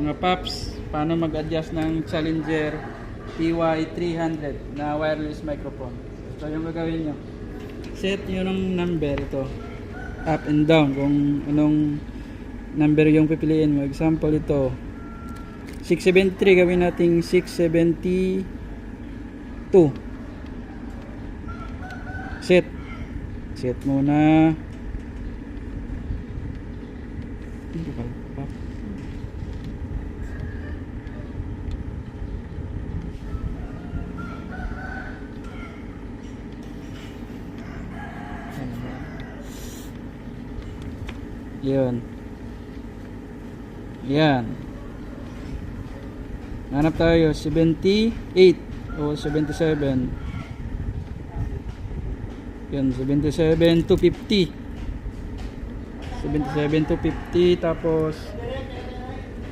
Mga paps, paano mag-adjust ng Challenger TY300 na wireless microphone. So yung gagawin nyo, set nyo ng number ito, up and down, kung anong number yung pipiliin mo. Example ito, 673, gawin natin 672. Set muna. Hindi pa. Yun. Yan. Hanap tayo 78 o 77. Yan, 77 to 50. 77 to 50, tapos